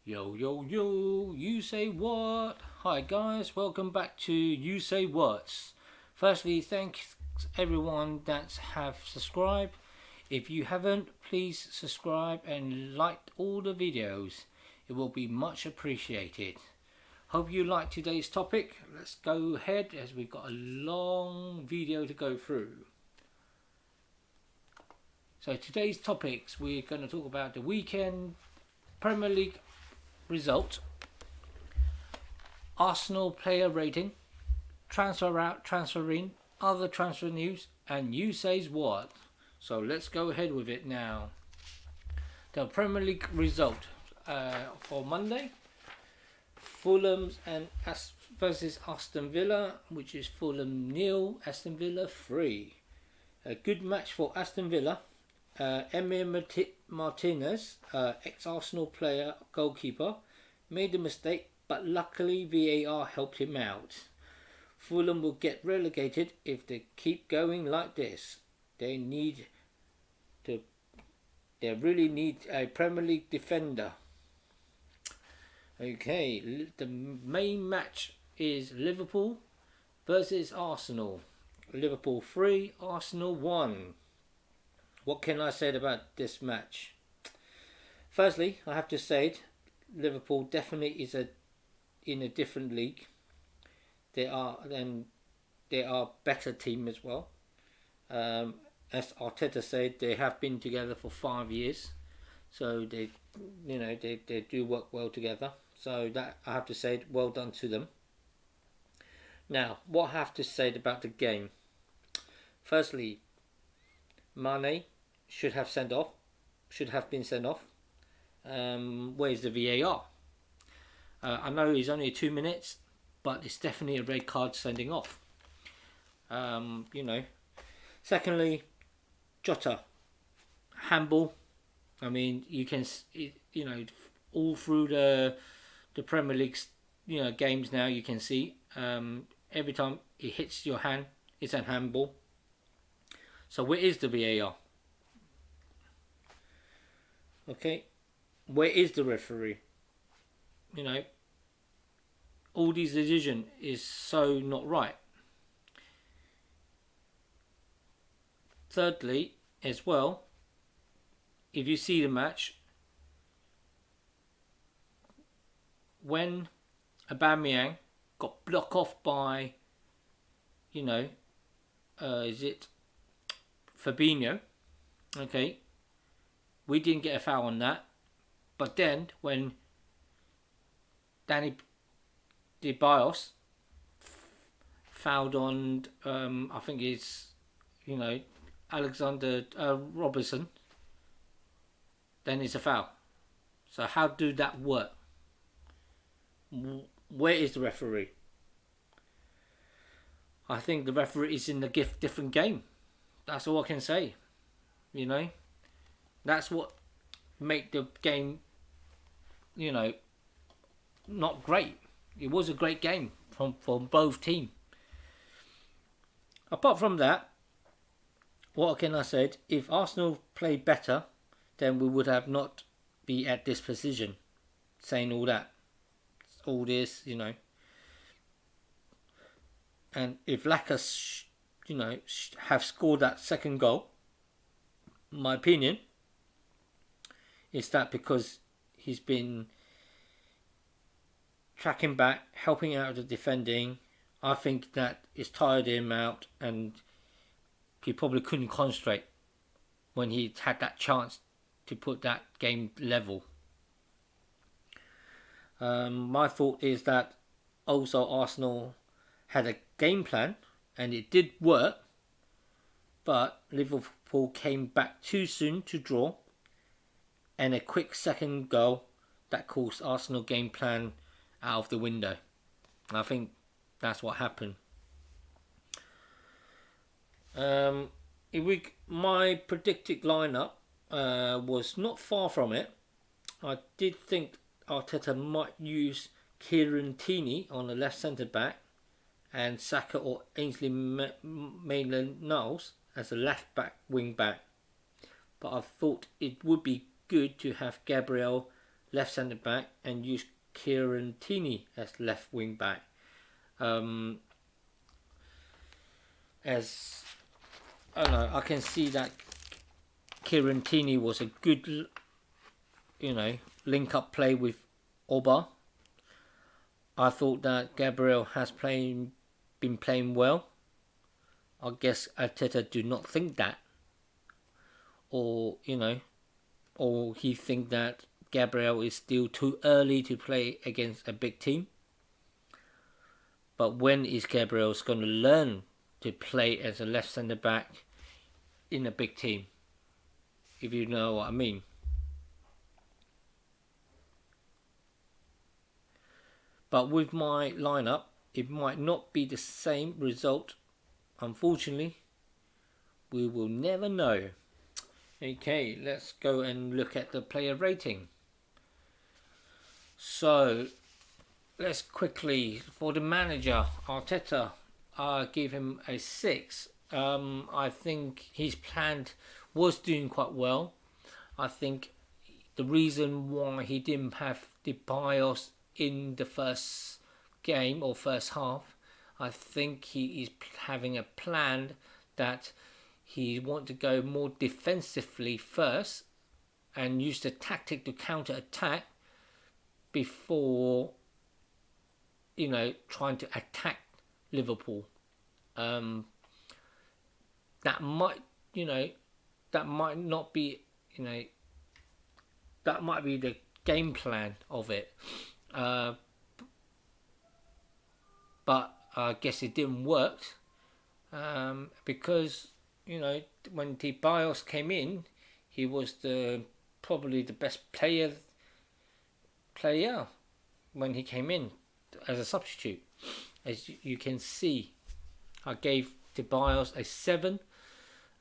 Yo, yo, yo, you say what? Hi guys, welcome back to USaidWatz. Firstly, thanks everyone that have subscribed. If you haven't, please subscribe and like all the videos. It will be much appreciated. Hope you like today's topic. Let's go ahead as we've got a long video to go through. So today's topics, we're going to talk about the weekend Premier League result, Arsenal player rating, transfer out, transfer in, other transfer news, and USaidWatz. So let's go ahead with it now. The Premier League result for Monday: Fulham and versus Aston Villa, which is Fulham 0, Aston Villa 3. A good match for Aston Villa. Emir Martinez, ex-Arsenal player, goalkeeper, made a mistake, but luckily VAR helped him out. Fulham will get relegated if they keep going like this. They really need a Premier League defender. Okay, the main match is Liverpool versus Arsenal. Liverpool 3, Arsenal 1. What can I say about this match? Firstly, I have to say Liverpool definitely is in a different league. They are better team as well. As Arteta said, they have been together for 5 years, so they do work well together. So that I have to say, well done to them. Now, what I have to say about the game? Firstly, Mane should have been sent off. Where's the VAR? I know he's only 2 minutes, but it's definitely a red card sending off. Secondly, Jota, handball. I mean, you can, all through the Premier League, games now, you can see every time it hits your hand, it's a handball. So where is the VAR? Okay, where is the referee? All these decisions is so not right. Thirdly, as well, if you see the match, when Aubameyang got blocked off by, is it Fabinho? Okay, we didn't get a foul on that. But then when Danny DeBios fouled on, I think it's, Alexander Robertson, then it's a foul. So how do that work? Where is the referee? I think the referee is in a different game. That's all I can say. That's what make the game, not great. It was a great game from both teams. Apart from that, what can I say? If Arsenal played better, then we would have not be at this position. Saying all that, all this, And if Lacazette, have scored that second goal, my opinion is that because he's been tracking back, helping out the defending, I think that it's tired him out and he probably couldn't concentrate when he had that chance to put that game level. My thought is that also Arsenal had a game plan and it did work, but Liverpool came back too soon to draw, and a quick second goal that caused Arsenal game plan out of the window. I think that's what happened. My predicted lineup was not far from it. I did think Arteta might use Kieran Tierney on the left centre back and Saka or Ainsley Maitland-Niles as a left wing back. But I thought it would be good to have Gabriel left centre back and use Kieran Tierney as left wing back. As I don't know, I can see that Kieran Tierney was a good, link up play with Oba. I thought that Gabriel has been playing well. I guess Arteta do not think that, or he think that Gabriel is still too early to play against a big team. But when is Gabriel going to learn to play as a left centre back in a big team? If you know what I mean. But with my lineup, it might not be the same result. Unfortunately, we will never know. Okay, let's go and look at the player rating. So, let's quickly, for the manager, Arteta, give him a 6. I think his plan was doing quite well. I think the reason why he didn't have the bios in the first game or first half, I think he is having a plan that he want to go more defensively first and use the tactic to counter attack before trying to attack Liverpool. That might not be that might be the game plan of it. But I guess it didn't work because when Bios came in, he was probably the best player when he came in as a substitute. As you can see, I gave Bios a 7.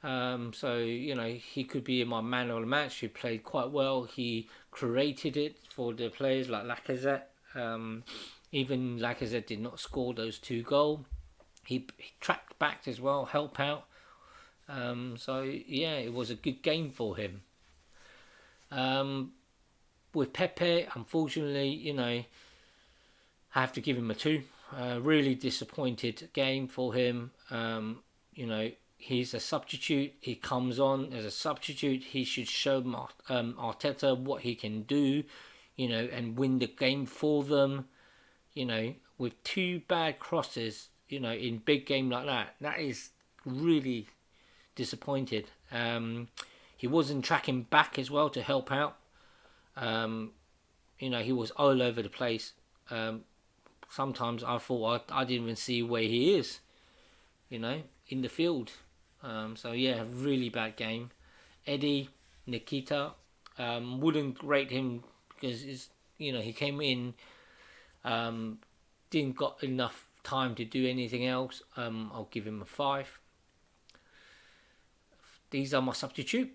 So he could be in my man of the match. He played quite well. He created it for the players like Lacazette. Even Lacazette did not score those 2 goals. He tracked back as well, help out. So yeah, it was a good game for him. With Pepe, unfortunately, I have to give him a 2. Really disappointed game for him. He's a substitute. He comes on as a substitute. He should show Arteta what he can do, and win the game for them. With 2 bad crosses, in big game like that is really disappointed. He wasn't tracking back as well to help out. He was all over the place. Sometimes I thought I didn't even see where he is, in the field. So yeah, really bad game. Eddie Nikita, wouldn't rate him because he came in, didn't got enough time to do anything else. I'll give him a 5. These are my substitute.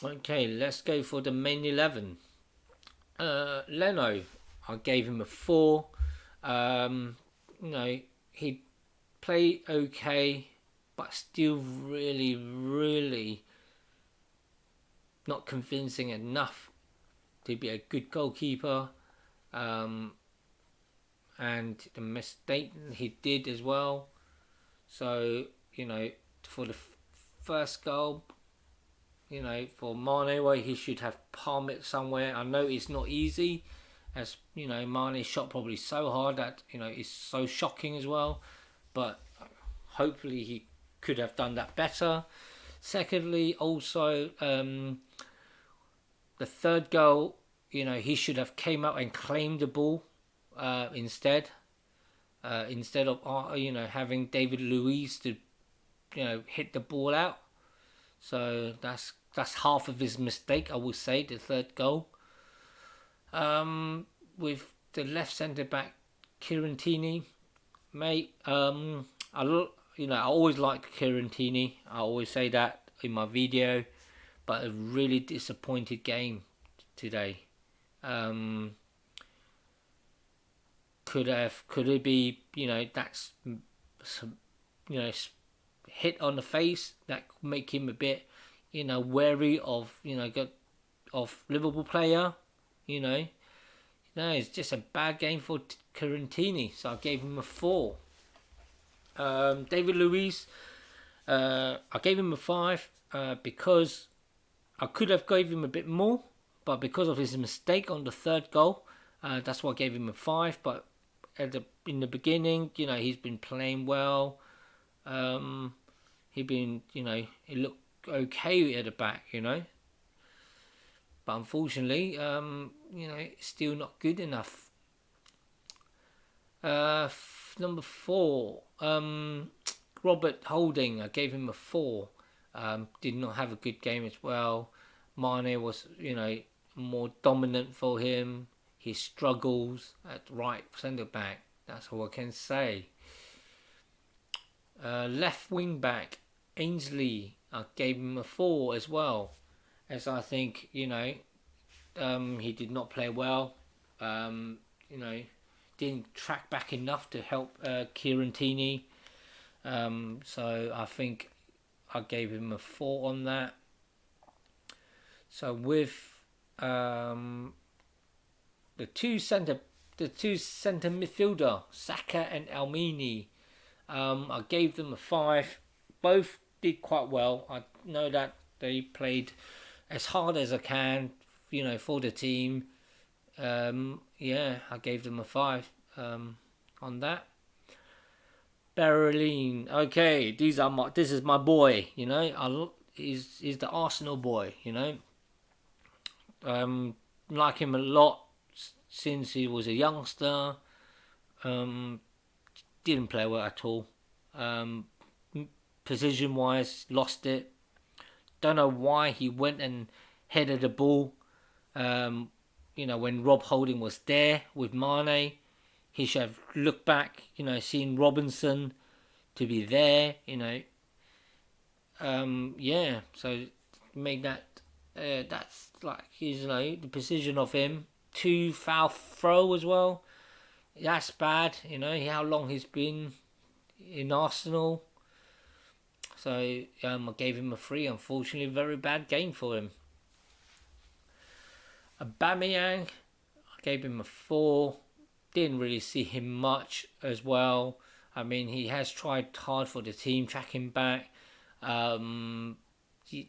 Okay, let's go for the main 11. Leno, I gave him a 4. He played okay, but still really, really not convincing enough to be a good goalkeeper. And the mistake he did as well. So, for the first goal, for Mane, he should have palmed it somewhere. I know it's not easy, as Mane shot probably so hard that it's so shocking as well. But hopefully he could have done that better. Secondly, also the third goal, he should have came out and claimed the ball instead of having David Luiz to hit the ball out. So that's half of his mistake, I would say, the third goal. With the left centre back Kieran Tierney, mate, I always like Kieran Tierney. I always say that in my video, but a really disappointed game today. Could it be that's some hit on the face that could make him a bit wary of of Liverpool player, No, it's just a bad game for Corintini, so I gave him a 4. David Luiz, I gave him a 5 because I could have gave him a bit more, but because of his mistake on the third goal, that's why I gave him a 5. But in the beginning, he's been playing well. He looked okay at the back, But unfortunately, it's still not good enough. Number 4, Robert Holding. I gave him a 4. Did not have a good game as well. Mane was, more dominant for him. He struggles at right centre back. That's all I can say. Left wing back Ainsley. I gave him a 4 as well, as I think he did not play well. Didn't track back enough to help Corintini. So I think I gave him a 4 on that. So with the two centre midfielder, Saka and Elmini, I gave them a 5. Both did quite well. I know that they played as hard as I can, for the team. I gave them a 5 on that. Berlin. Okay, this is my boy. He's the Arsenal boy. Like him a lot since he was a youngster. Didn't play well at all. Position wise, lost it. Don't know why he went and headed the ball. When Rob Holding was there with Mane, he should have looked back, seen Robinson to be there, so made that, that's like, the position of him. 2 foul throw as well. That's bad, how long he's been in Arsenal. So I gave him a 3, unfortunately, very bad game for him. Aubameyang, I gave him a 4. Didn't really see him much as well. I mean, he has tried hard for the team, tracking back.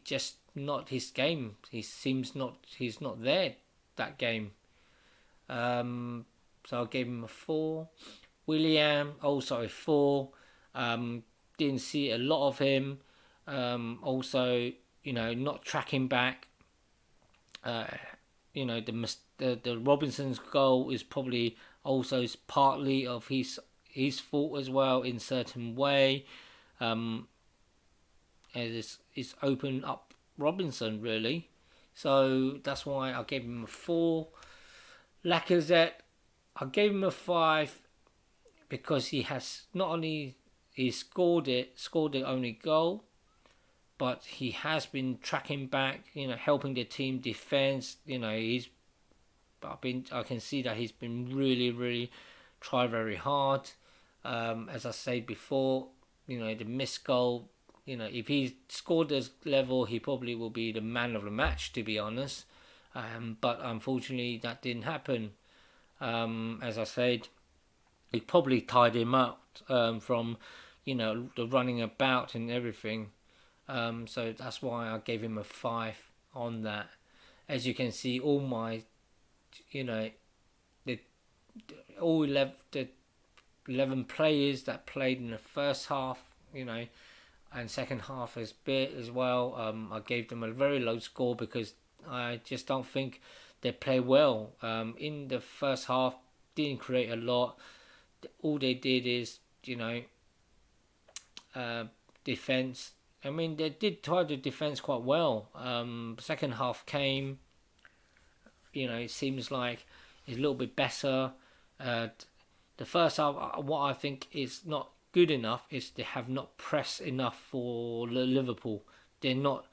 Just not his game. He's not there that game. So I gave him a 4. William, 4. Didn't see a lot of him. Also, not tracking back. The Robinson's goal is probably also partly of his fault as well in certain way. It's opened up Robinson really, so that's why I gave him a 4. Lacazette, I gave him a 5 because he has not only scored the only goal, but he has been tracking back, helping the team defense. I can see that he's been really, really try very hard. As I said before, the missed goal. If he scored this level, he probably will be the man of the match, to be honest. But unfortunately, that didn't happen. As I said, it probably tied him out from, the running about and everything. So that's why I gave him a 5 on that. As you can see, all my, all 11 players that played in the first half, and second half as bit as well. I gave them a very low score because I just don't think they play well. In the first half, didn't create a lot. All they did is, defense. I mean, they did try to defense quite well. Second half came. It seems like it's a little bit better. The first half, what I think is not good enough is they have not pressed enough for Liverpool. They're not,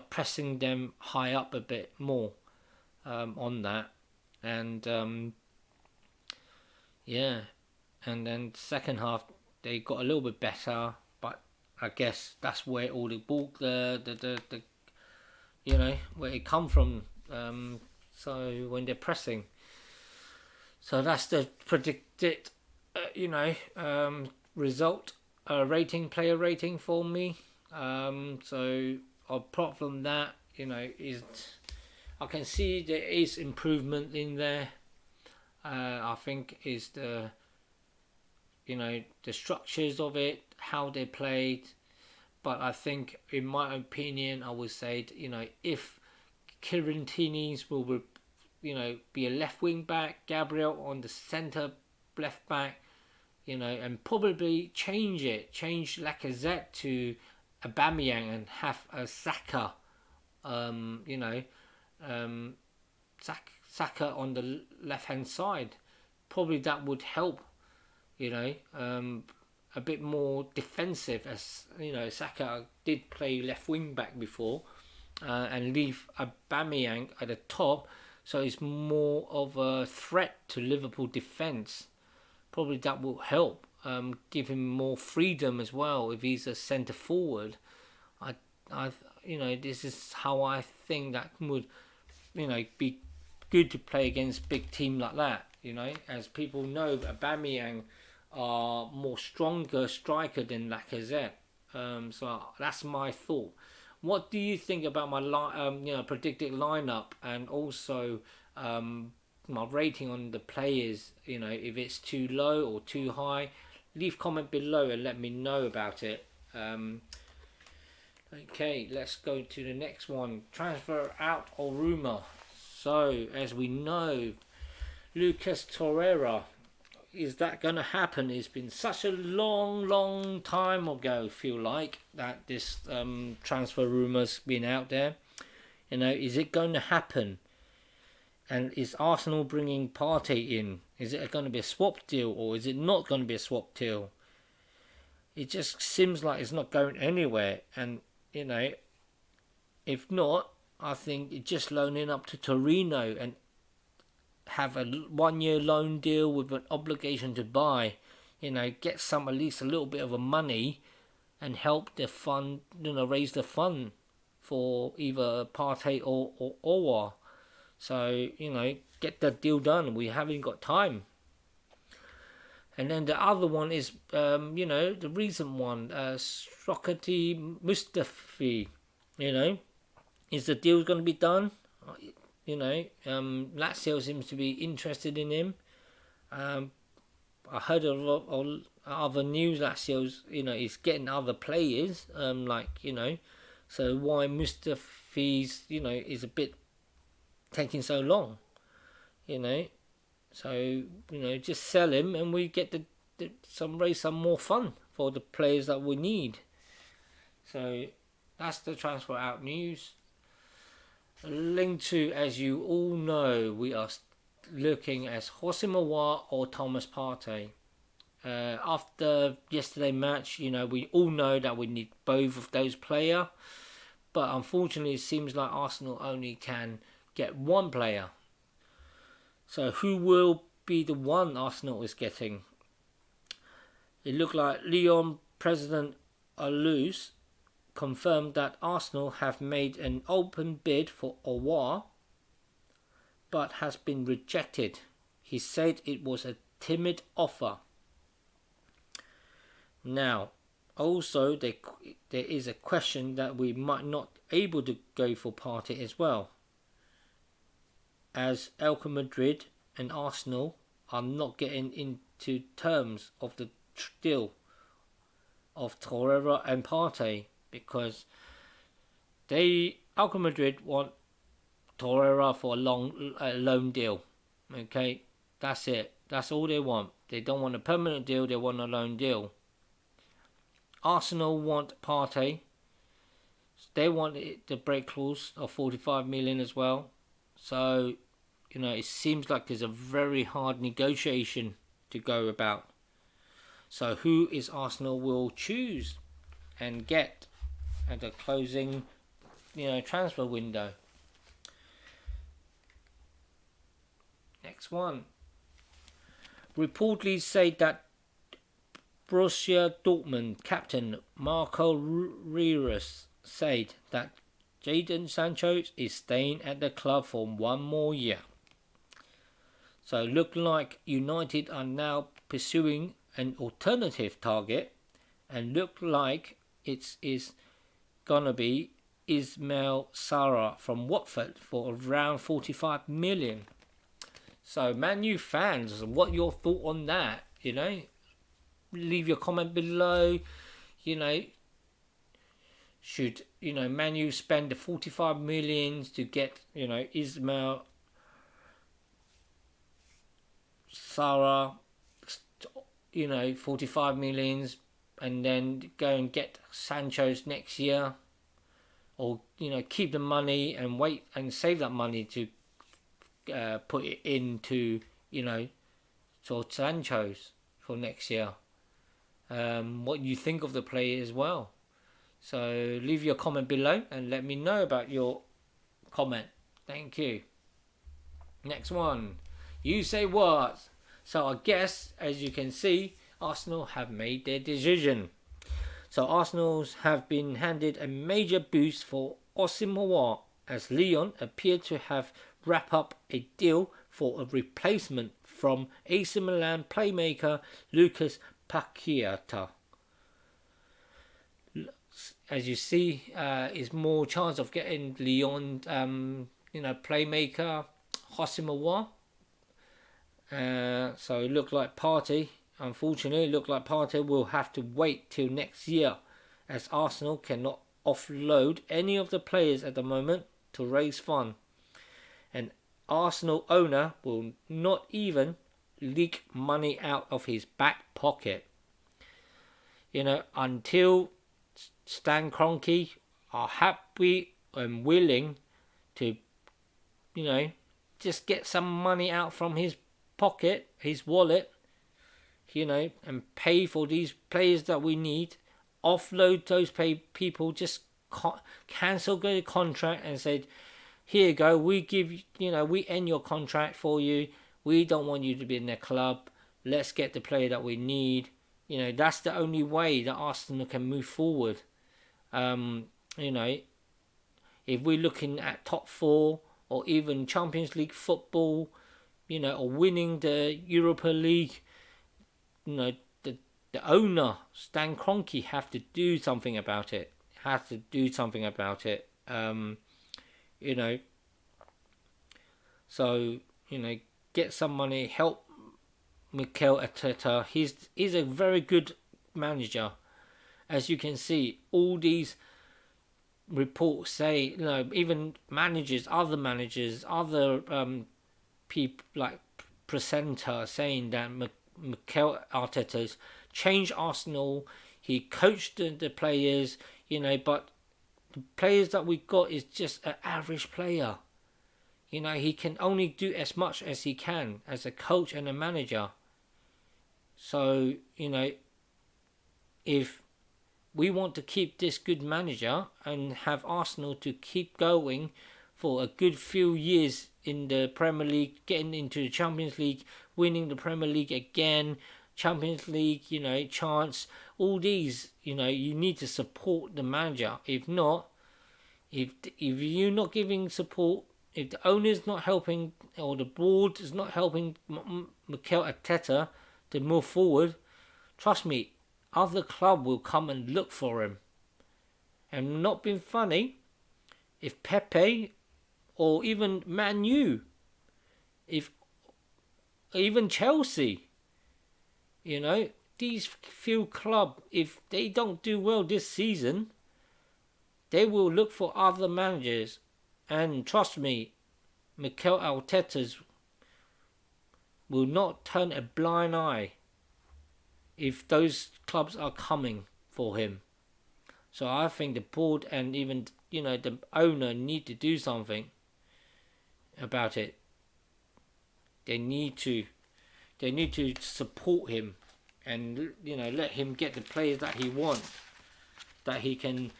pressing them high up a bit more on that. And and then second half they got a little bit better, but I guess that's where all the ball, the where it come from. So when they're pressing, So that's the predicted, result, player rating for me. So apart from that, is I can see there is improvement in there. I think is the structures of it, how they played. But I think, in my opinion, I would say, if Kieran Tierney's will, be a left wing back, Gabriel on the centre left back, and probably change Lacazette to Aubameyang and have a Saka, Saka on the left hand side. Probably that would help, a bit more defensive, as Saka did play left wing back before, and leave Aubameyang at the top, so it's more of a threat to Liverpool defence. Probably that will help, give him more freedom as well if he's a centre forward. This is how I think that would, be good to play against big team like that. As people know, Aubameyang are more stronger striker than Lacazette. So that's my thought. What do you think about my predicted lineup, and also my rating on the players? If it's too low or too high, leave comment below and let me know about it. Okay, let's go to the next one. Transfer out or rumour. So, as we know, Lucas Torreira, is that going to happen? It's been such a long time ago, feel like, that this transfer rumour's been out there. Is it going to happen? And is Arsenal bringing Partey in? Is it going to be a swap deal, or is it not going to be a swap deal? It just seems like it's not going anywhere. And, if not, I think it's just loaning up to Torino and have a 1 year loan deal with an obligation to buy, get at least a little bit of a money and help the fund, raise the fund for either Partey or Aouar. So, get that deal done. We haven't got time. And then the other one is, the recent one, Mustafi, is the deal going to be done? Lazio seems to be interested in him. I heard of other news. Lazio's, is getting other players. So why Mustafi's, is a bit taking so long. So just sell him and we get raise some more fun for the players that we need. So that's the transfer out news. Linked to, as you all know, we are looking at Houssem Aouar or Thomas Partey. After yesterday's match, we all know that we need both of those players. But unfortunately, it seems like Arsenal only can get one player. So who will be the one Arsenal is getting? It looked like Lyon President Alous confirmed that Arsenal have made an open bid for Aouar, but has been rejected. He said it was a timid offer. Now, also there is a question that we might not able to go for Partey as well, as Atletico Madrid and Arsenal are not getting into terms of the deal of Torreira and Partey, because Atletico Madrid want Torreira for a loan deal. Okay, that's it. That's all they want. They don't want a permanent deal. They want a loan deal. Arsenal want Partey. They want the break clause of 45 million as well. So, it seems like there's a very hard negotiation to go about. So who is Arsenal will choose and get at the closing, transfer window? Next one. Reportedly said that Borussia Dortmund captain Marco Reus said that Jadon Sancho is staying at the club for 1 more year. So look like United are now pursuing an alternative target, and look like it is gonna be Ismail Sarr from Watford for around 45 million. So Man U fans, what your thought on that? You know, leave your comment below. You know, should Man U spend the 45 million to get Ismail Sarr, 45 millions, and then go and get Sancho's next year, or keep the money and wait and save that money to put it into sort of Sancho's for next year. What you think of the player as well. So leave your comment below and let me know about your comment. Thank you. Next one. USaidWatz. So I guess, as you can see, Arsenal have made their decision. So Arsenal have been handed a major boost for Houssem Aouar, as Lyon appear to have wrapped up a deal for a replacement from AC Milan playmaker Lucas Paqueta. As you see, is more chance of getting Lyon, playmaker Houssem Aouar. So it looked like Unfortunately, Partey will have to wait till next year, as Arsenal cannot offload any of the players at the moment to raise funds. And Arsenal owner will not even leak money out of his back pocket. Until Stan Kroenke are happy and willing to, just get some money out from his pocket, his wallet, and pay for these players that we need, offload those people, just cancel the contract and said, here you go, we end your contract for you, we don't want you to be in the club, let's get the player that we need. That's the only way that Arsenal can move forward. If we're looking at top 4 or even Champions League football, or winning the Europa League, the owner, Stan Kroenke, have to do something about it. So, get some money, help Mikel Arteta. He's a very good manager. As you can see, all these reports say, even other managers, other people like presenter saying that Mikel Arteta's changed Arsenal. He coached the players, but the players that we got is just an average player. He can only do as much as he can as a coach and a manager. So, if we want to keep this good manager and have Arsenal to keep going for a good few years in the Premier League, getting into the Champions League, winning the Premier League again, Champions League, chance, all these, you need to support the manager. If not, if you're not giving support, if the owner's not helping or the board is not helping Mikel Arteta to move forward, trust me, other club will come and look for him. And not being funny, if Pepe or even Man U, if even Chelsea, these few clubs, if they don't do well this season, they will look for other managers. And trust me, Mikel Arteta will not turn a blind eye if those clubs are coming for him. So I think the board and even the owner need to do something about it. They need to support him and let him get the players that he wants, that he can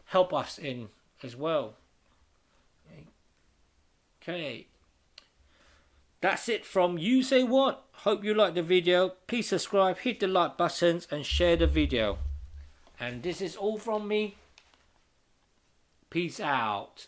help us in as well. Okay, that's it from USaidWatz. Hope you liked the video. Please subscribe, hit the like buttons and share the video. And this is all from me. Peace out.